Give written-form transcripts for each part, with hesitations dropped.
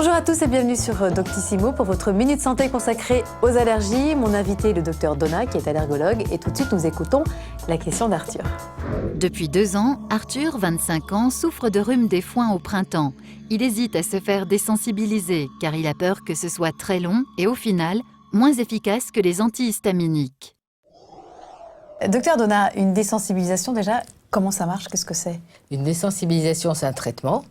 Bonjour à tous et bienvenue sur Doctissimo pour votre Minute Santé consacrée aux allergies. Mon invité est le docteur Donat qui est allergologue et tout de suite nous écoutons la question d'Arthur. Depuis 2 ans, Arthur, 25 ans, souffre de rhume des foins au printemps. Il hésite à se faire désensibiliser car il a peur que ce soit très long et au final, moins efficace que les antihistaminiques. Docteur Donat, une désensibilisation déjà, comment ça marche? Qu'est-ce que c'est? Une désensibilisation, c'est un traitement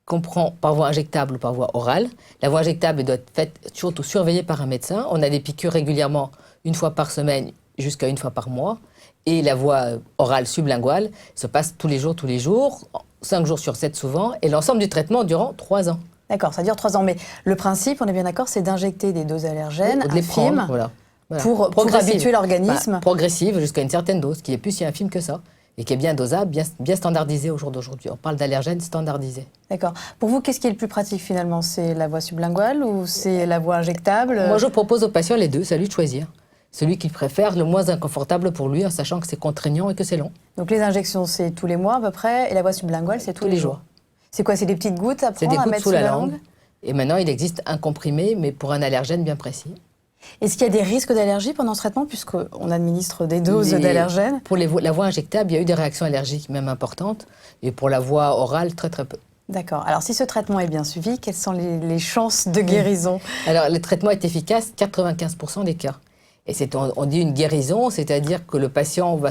qu'on prend par voie injectable ou par voie orale. La voie injectable doit être faite surtout surveillée par un médecin. On a des piqûres régulièrement, 1 fois par semaine jusqu'à 1 fois par mois. Et la voie orale sublinguale se passe tous les jours, 5 jours sur 7 souvent, et l'ensemble du traitement durant 3 ans. D'accord, ça dure 3 ans, mais le principe, on est bien d'accord, c'est d'injecter des doses allergènes, de les infimes, prendre, voilà. pour habituer l'organisme. Voilà, progressive jusqu'à une certaine dose, qui est plus si infime que ça, et qui est bien dosable, bien standardisée au jour d'aujourd'hui. On parle d'allergènes standardisés. D'accord. Pour vous, qu'est-ce qui est le plus pratique finalement? C'est la voie sublinguale ou c'est la voie injectable? Moi, je propose aux patients les deux, c'est à lui de choisir. Celui qu'il préfère, le moins inconfortable pour lui, en sachant que c'est contraignant et que c'est long. Donc les injections, c'est tous les mois à peu près, et la voie sublinguale, c'est tous les jours. C'est quoi? C'est des petites gouttes à C'est prendre, des à gouttes mettre sous la langue. Et maintenant, il existe un comprimé, mais pour un allergène bien précis. Est-ce qu'il y a des risques d'allergie pendant ce traitement, puisqu'on administre des doses d'allergènes? Pour la voie injectable, il y a eu des réactions allergiques même importantes, et pour la voie orale, très très peu. D'accord. Alors si ce traitement est bien suivi, quelles sont les chances de guérison? Alors le traitement est efficace, 95% des cas. Et on dit une guérison, c'est-à-dire que le patient va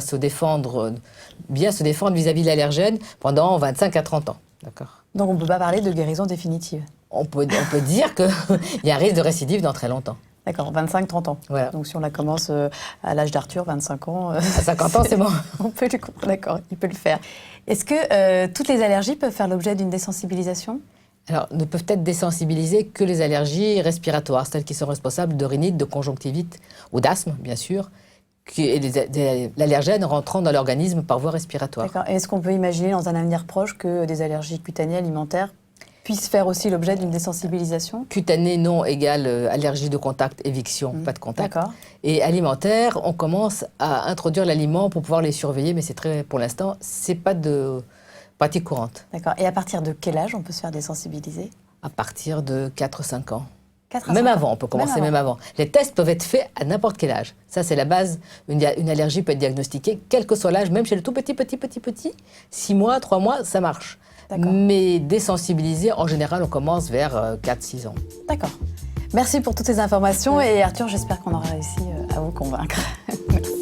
bien se défendre vis-à-vis de l'allergène pendant 25 à 30 ans. D'accord. Donc on ne peut pas parler de guérison définitive? On peut dire qu'il y a un risque de récidive dans très longtemps. D'accord, 25-30 ans. Voilà. Donc si on la commence à l'âge d'Arthur, 25 ans... À 50 ans, c'est bon. On peut d'accord, il peut le faire. Est-ce que toutes les allergies peuvent faire l'objet d'une désensibilisation? Alors, ne peuvent être désensibilisées que les allergies respiratoires, celles qui sont responsables de rhinite, de conjonctivite ou d'asthme, bien sûr, l'allergène rentrant dans l'organisme par voie respiratoire. D'accord. Est-ce qu'on peut imaginer dans un avenir proche que des allergies cutanées alimentaires puissent faire aussi l'objet d'une désensibilisation? Cutanée, non, égale allergie de contact, éviction, pas de contact. D'accord. Et alimentaire, on commence à introduire l'aliment pour pouvoir les surveiller, mais pour l'instant, c'est pas de pratique courante. D'accord. Et à partir de quel âge on peut se faire désensibiliser? À partir de 4-5 ans. 4 à 5 même ans. avant, on peut commencer même avant. Les tests peuvent être faits à n'importe quel âge. Ça, c'est la base. Une allergie peut être diagnostiquée, quel que soit l'âge, même chez le tout petit. 6 mois, 3 mois, ça marche. Mais désensibiliser, en général, on commence vers 4-6 ans. D'accord. Merci pour toutes ces informations et Arthur, j'espère qu'on aura réussi à vous convaincre. Merci.